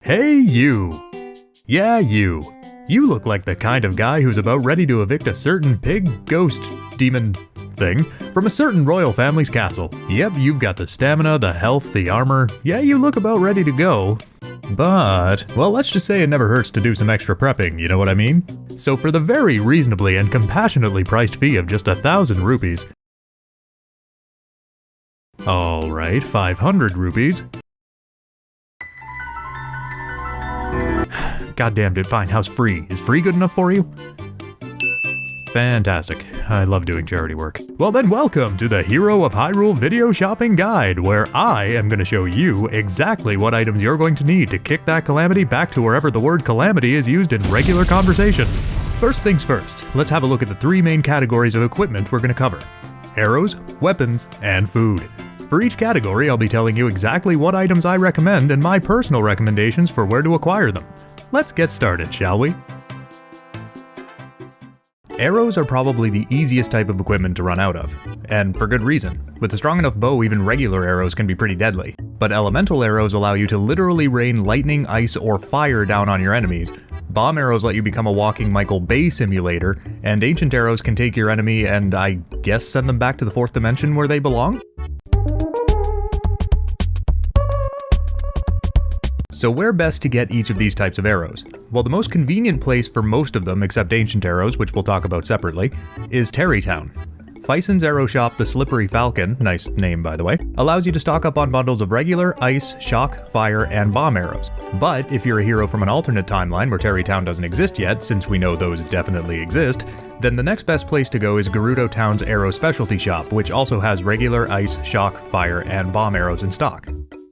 Hey you! Yeah, you. You look like the kind of guy who's about ready to evict a certain pig, ghost, demon thing from a certain royal family's castle. Yep, you've got the stamina, the health, the armor. Yeah, you look about ready to go. But, well, let's just say it never hurts to do some extra prepping, you know what I mean? So for the very reasonably and compassionately priced fee of just 1,000 rupees... Alright, 500 rupees. Goddamn it, fine, how's free? Is free good enough for you? Fantastic. I love doing charity work. Well then, welcome to the Hero of Hyrule Video Shopping Guide, where I am going to show you exactly what items you're going to need to kick that calamity back to wherever the word calamity is used in regular conversation. First things first, let's have a look at the three main categories of equipment we're going to cover: arrows, weapons, and food. For each category, I'll be telling you exactly what items I recommend and my personal recommendations for where to acquire them. Let's get started, shall we? Arrows are probably the easiest type of equipment to run out of, and for good reason. With a strong enough bow, even regular arrows can be pretty deadly. But elemental arrows allow you to literally rain lightning, ice, or fire down on your enemies. Bomb arrows let you become a walking Michael Bay simulator, and ancient arrows can take your enemy and, I guess, send them back to the fourth dimension where they belong? So where best to get each of these types of arrows? Well, the most convenient place for most of them, except ancient arrows, which we'll talk about separately, is Terrytown. Fison's arrow shop, the Slippery Falcon, nice name by the way, allows you to stock up on bundles of regular, ice, shock, fire, and bomb arrows. But if you're a hero from an alternate timeline where Terrytown doesn't exist yet, since we know those definitely exist, then the next best place to go is Gerudo Town's Arrow Specialty Shop, which also has regular, ice, shock, fire, and bomb arrows in stock.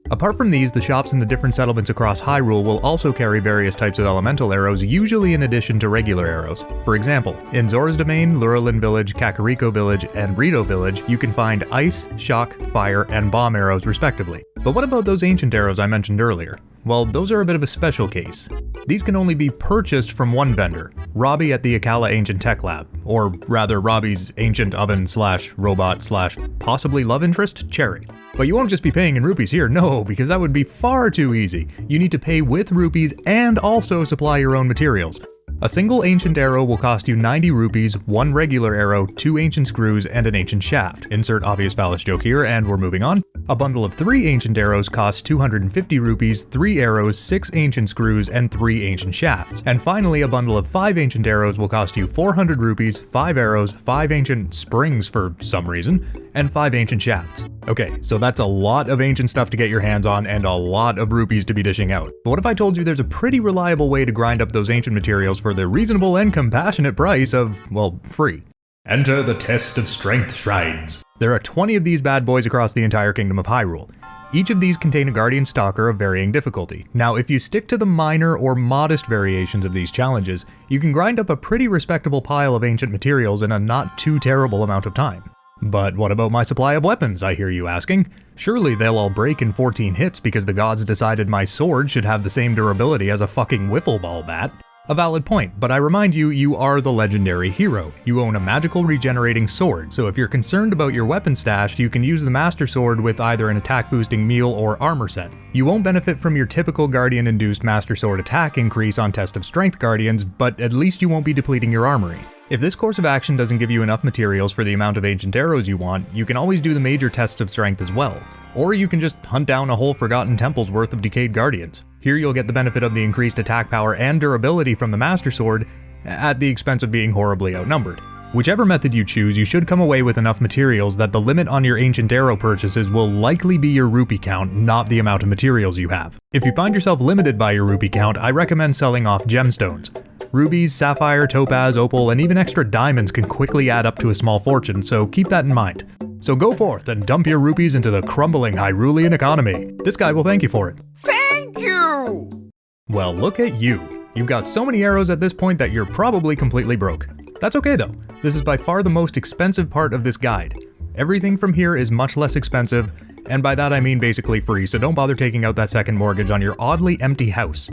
Apart from these, the shops in the different settlements across Hyrule will also carry various types of elemental arrows, usually in addition to regular arrows. For example, in Zora's Domain, Lurelin Village, Kakariko Village, and Rito Village, you can find ice, shock, fire, and bomb arrows respectively. But what about those ancient arrows I mentioned earlier? Well, those are a bit of a special case. These can only be purchased from one vendor, Robbie at the Akala Ancient Tech Lab, or rather Robbie's ancient oven slash robot slash possibly love interest, Cherry. But you won't just be paying in rupees here, no, because that would be far too easy. You need to pay with rupees and also supply your own materials. A single ancient arrow will cost you 90 rupees, one regular arrow, 2 ancient screws, and an ancient shaft. Insert obvious phallus joke here, and we're moving on. A bundle of 3 ancient arrows costs 250 rupees, 3 arrows, 6 ancient screws, and 3 ancient shafts. And finally, a bundle of 5 ancient arrows will cost you 400 rupees, 5 arrows, 5 ancient springs for some reason, and 5 ancient shafts. Okay, so that's a lot of ancient stuff to get your hands on and a lot of rupees to be dishing out. But what if I told you there's a pretty reliable way to grind up those ancient materials for the reasonable and compassionate price of, well, free? Enter the test of strength shrines. There are 20 of these bad boys across the entire kingdom of Hyrule. Each of these contain a guardian stalker of varying difficulty. Now, if you stick to the minor or modest variations of these challenges, you can grind up a pretty respectable pile of ancient materials in a not too terrible amount of time. But what about my supply of weapons, I hear you asking? Surely they'll all break in 14 hits because the gods decided my sword should have the same durability as a fucking wiffle ball bat. A valid point, but I remind you, you are the legendary hero. You own a magical regenerating sword, so if you're concerned about your weapon stash, you can use the Master Sword with either an attack boosting meal or armor set. You won't benefit from your typical Guardian-induced Master Sword attack increase on Test of Strength Guardians, but at least you won't be depleting your armory. If this course of action doesn't give you enough materials for the amount of ancient arrows you want, you can always do the major tests of strength as well. Or you can just hunt down a whole Forgotten Temple's worth of decayed guardians. Here you'll get the benefit of the increased attack power and durability from the Master Sword, at the expense of being horribly outnumbered. Whichever method you choose, you should come away with enough materials that the limit on your ancient arrow purchases will likely be your rupee count, not the amount of materials you have. If you find yourself limited by your rupee count, I recommend selling off gemstones. Rubies, sapphire, topaz, opal, and even extra diamonds can quickly add up to a small fortune, so keep that in mind. So go forth and dump your rupees into the crumbling Hyrulean economy. This guy will thank you for it. Thank you! Well, look at you. You've got so many arrows at this point that you're probably completely broke. That's okay though. This is by far the most expensive part of this guide. Everything from here is much less expensive, and by that I mean basically free, so don't bother taking out that second mortgage on your oddly empty house.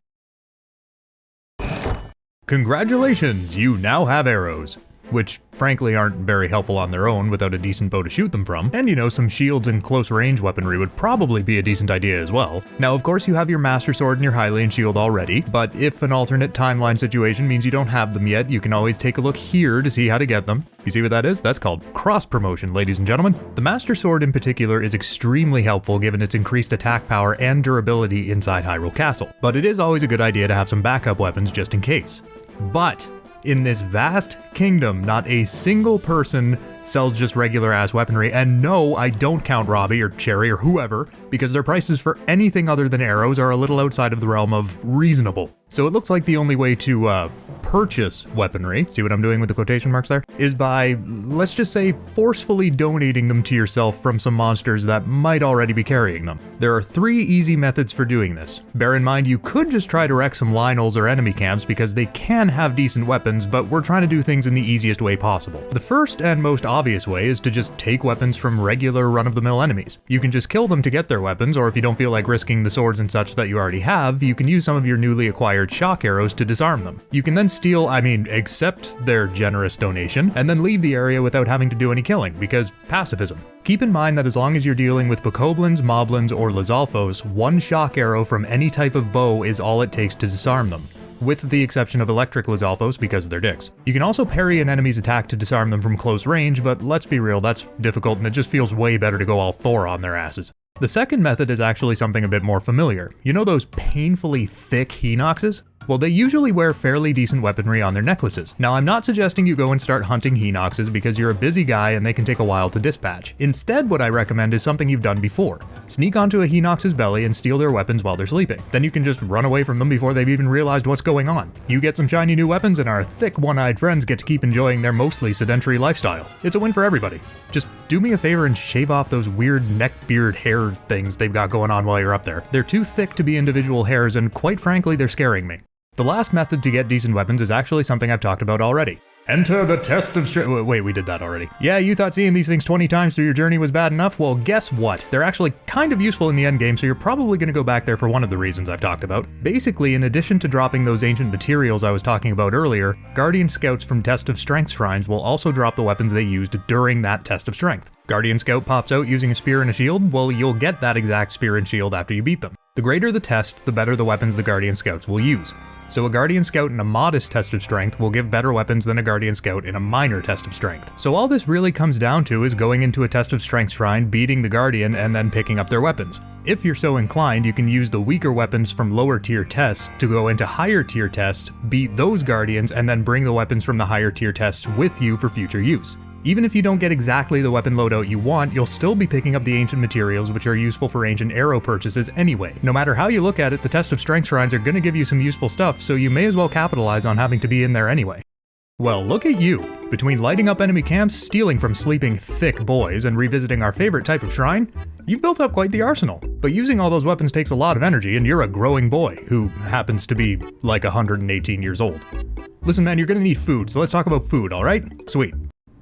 Congratulations, you now have arrows. which frankly aren't very helpful on their own without a decent bow to shoot them from, and some shields and close range weaponry would probably be a decent idea as well. Now of course you have your Master Sword and your Hylian Shield already, but if an alternate timeline situation means you don't have them yet, you can always take a look here to see how to get them. You see what that is? That's called cross promotion, ladies and gentlemen. The Master Sword in particular is extremely helpful given its increased attack power and durability inside Hyrule Castle, but it is always a good idea to have some backup weapons just in case. But in this vast kingdom, not a single person sells just regular ass weaponry, and no, I don't count Robbie or Cherry or whoever, because their prices for anything other than arrows are a little outside of the realm of reasonable. So it looks like the only way to purchase weaponry, see what I'm doing with the quotation marks there, is by, let's just say, forcefully donating them to yourself from some monsters that might already be carrying them. There are 3 easy methods for doing this. Bear in mind, you could just try to wreck some Lynels or enemy camps because they can have decent weapons, but we're trying to do things in the easiest way possible. The first and most obvious way is to just take weapons from regular run-of-the-mill enemies. You can just kill them to get their weapons, or if you don't feel like risking the swords and such that you already have, you can use some of your newly acquired shock arrows to disarm them. You can then accept their generous donation, and then leave the area without having to do any killing, because pacifism. Keep in mind that as long as you're dealing with Bokoblins, Moblins, or Lizalfos, 1 shock arrow from any type of bow is all it takes to disarm them, with the exception of electric Lizalfos because they're dicks. You can also parry an enemy's attack to disarm them from close range, but let's be real, that's difficult and it just feels way better to go all Thor on their asses. The second method is actually something a bit more familiar. You know those painfully thick Hinoxes? Well, they usually wear fairly decent weaponry on their necklaces. Now, I'm not suggesting you go and start hunting Hinoxes because you're a busy guy and they can take a while to dispatch. Instead, what I recommend is something you've done before. Sneak onto a Hinox's belly and steal their weapons while they're sleeping. Then you can just run away from them before they've even realized what's going on. You get some shiny new weapons and our thick one-eyed friends get to keep enjoying their mostly sedentary lifestyle. It's a win for everybody. Just do me a favor and shave off those weird neck beard hair things they've got going on while you're up there. They're too thick to be individual hairs and quite frankly, they're scaring me. The last method to get decent weapons is actually something I've talked about already. Enter the test of strength. Wait, we did that already. Yeah, you thought seeing these things 20 times through your journey was bad enough? Well, guess what? They're actually kind of useful in the endgame, so you're probably going to go back there for one of the reasons I've talked about. Basically, in addition to dropping those ancient materials I was talking about earlier, Guardian Scouts from Test of Strength shrines will also drop the weapons they used during that Test of Strength. Guardian Scout pops out using a spear and a shield, well, you'll get that exact spear and shield after you beat them. The greater the test, the better the weapons the Guardian Scouts will use. So a Guardian Scout in a modest test of strength will give better weapons than a Guardian Scout in a minor test of strength. So all this really comes down to is going into a test of strength shrine, beating the Guardian, and then picking up their weapons. If you're so inclined, you can use the weaker weapons from lower tier tests to go into higher tier tests, beat those Guardians, and then bring the weapons from the higher tier tests with you for future use. Even if you don't get exactly the weapon loadout you want, you'll still be picking up the ancient materials which are useful for ancient arrow purchases anyway. No matter how you look at it, the Test of Strength shrines are going to give you some useful stuff, so you may as well capitalize on having to be in there anyway. Well, look at you. Between lighting up enemy camps, stealing from sleeping thick boys, and revisiting our favorite type of shrine, you've built up quite the arsenal. But using all those weapons takes a lot of energy, and you're a growing boy, who happens to be like 118 years old. Listen man, you're gonna need food, so let's talk about food, alright? Sweet.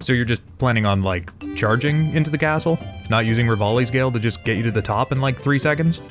So you're just planning on, like, charging into the castle? Not using Rivali's Gale to just get you to the top in, like, 3 seconds?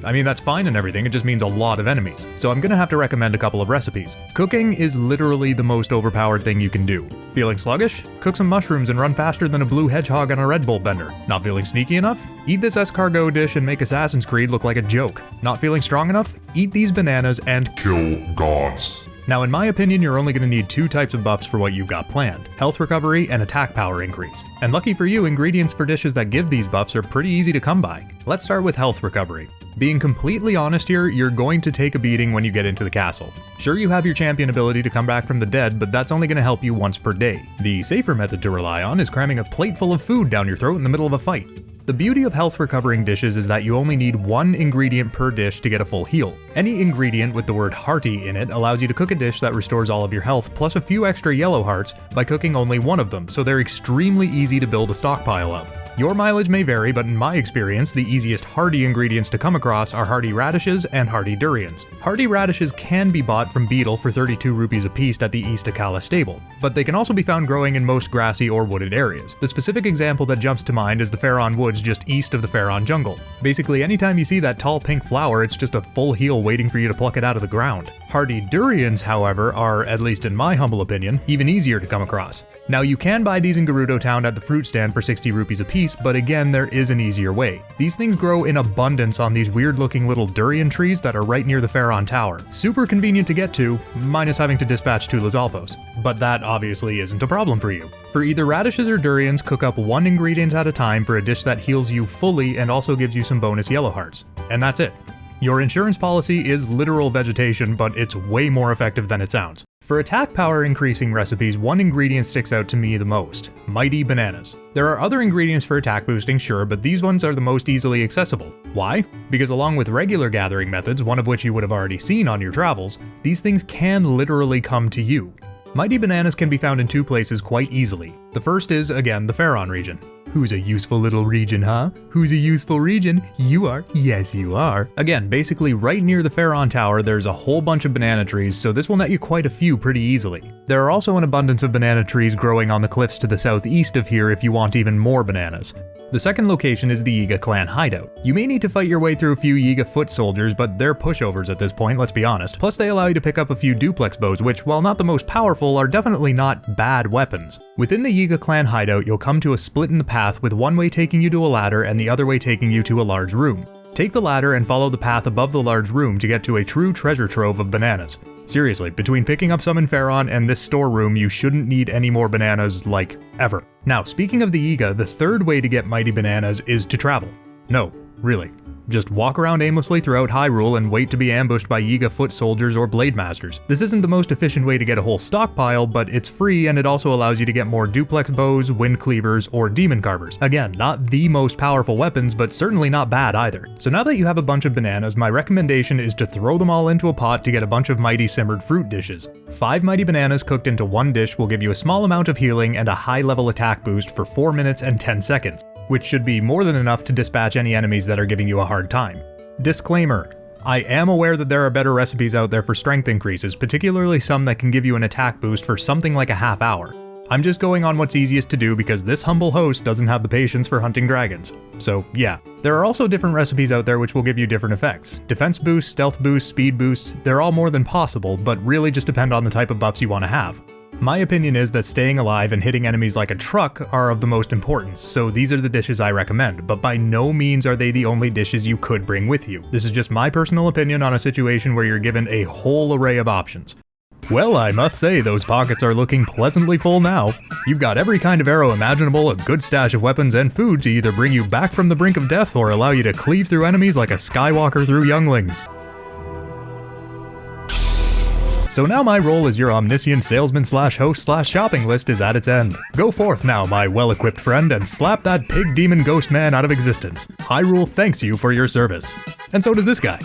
I mean, that's fine and everything, it just means a lot of enemies. So I'm gonna have to recommend a couple of recipes. Cooking is literally the most overpowered thing you can do. Feeling sluggish? Cook some mushrooms and run faster than a blue hedgehog on a Red Bull bender. Not feeling sneaky enough? Eat this escargot dish and make Assassin's Creed look like a joke. Not feeling strong enough? Eat these bananas and kill gods. Now, in my opinion, you're only going to need 2 types of buffs for what you've got planned: health recovery and attack power increase. And lucky for you, ingredients for dishes that give these buffs are pretty easy to come by. Let's start with health recovery. Being completely honest here, you're going to take a beating when you get into the castle. Sure, you have your champion ability to come back from the dead, but that's only going to help you once per day. The safer method to rely on is cramming a plate full of food down your throat in the middle of a fight. The beauty of health recovering dishes is that you only need 1 ingredient per dish to get a full heal. Any ingredient with the word hearty in it allows you to cook a dish that restores all of your health plus a few extra yellow hearts by cooking only one of them, so they're extremely easy to build a stockpile of. Your mileage may vary, but in my experience, the easiest hardy ingredients to come across are hardy radishes and hardy durians. Hardy radishes can be bought from Beetle for 32 rupees a piece at the East Akala stable, but they can also be found growing in most grassy or wooded areas. The specific example that jumps to mind is the Faron Woods just east of the Faron Jungle. Basically, anytime you see that tall pink flower, it's just a full heal waiting for you to pluck it out of the ground. Hardy durians, however, are, at least in my humble opinion, even easier to come across. Now, you can buy these in Gerudo Town at the fruit stand for 60 rupees a piece, but again, there is an easier way. These things grow in abundance on these weird looking little durian trees that are right near the Faron Tower. Super convenient to get to, minus having to dispatch to Lizalfos. But that obviously isn't a problem for you. For either radishes or durians, cook up one ingredient at a time for a dish that heals you fully and also gives you some bonus yellow hearts. And that's it. Your insurance policy is literal vegetation, but it's way more effective than it sounds. For attack power increasing recipes, one ingredient sticks out to me the most: mighty bananas. There are other ingredients for attack boosting, sure, but these ones are the most easily accessible. Why? Because along with regular gathering methods, one of which you would have already seen on your travels, these things can literally come to you. Mighty bananas can be found in two places quite easily. The first is, again, the Faron region. Who's a useful little region, huh? Who's a useful region? You are. Yes, you are. Again, basically right near the Faron Tower, there's a whole bunch of banana trees, so this will net you quite a few pretty easily. There are also an abundance of banana trees growing on the cliffs to the southeast of here if you want even more bananas. The second location is the Yiga clan hideout. You may need to fight your way through a few Yiga foot soldiers, but they're pushovers at this point, let's be honest. Plus they allow you to pick up a few duplex bows, which, while not the most powerful, are definitely not bad weapons. Within the Yiga clan hideout, you'll come to a split in the path with one way taking you to a ladder and the other way taking you to a large room. Take the ladder and follow the path above the large room to get to a true treasure trove of bananas. Seriously, between picking up some in Faron and this storeroom, you shouldn't need any more bananas, like, ever. Now, speaking of the Yiga, the third way to get mighty bananas is to travel. No, really. Just walk around aimlessly throughout Hyrule and wait to be ambushed by Yiga foot soldiers or blade masters. This isn't the most efficient way to get a whole stockpile, but it's free and it also allows you to get more duplex bows, wind cleavers, or demon carvers. Again, not the most powerful weapons, but certainly not bad either. So now that you have a bunch of bananas, my recommendation is to throw them all into a pot to get a bunch of mighty simmered fruit dishes. 5 mighty bananas cooked into one dish will give you a small amount of healing and a high level attack boost for 4 minutes and 10 seconds. Which should be more than enough to dispatch any enemies that are giving you a hard time. Disclaimer: I am aware that there are better recipes out there for strength increases, particularly some that can give you an attack boost for something like a half hour. I'm just going on what's easiest to do because this humble host doesn't have the patience for hunting dragons. So yeah. There are also different recipes out there which will give you different effects. Defense boosts, stealth boosts, speed boosts, they're all more than possible, but really just depend on the type of buffs you want to have. My opinion is that staying alive and hitting enemies like a truck are of the most importance, so these are the dishes I recommend, but by no means are they the only dishes you could bring with you. This is just my personal opinion on a situation where you're given a whole array of options. Well, I must say those pockets are looking pleasantly full now. You've got every kind of arrow imaginable, a good stash of weapons and food to either bring you back from the brink of death or allow you to cleave through enemies like a Skywalker through younglings. So now my role as your omniscient salesman slash host slash shopping list is at its end. Go forth now, my well-equipped friend, and slap that pig demon ghost man out of existence. Hyrule thanks you for your service. And so does this guy.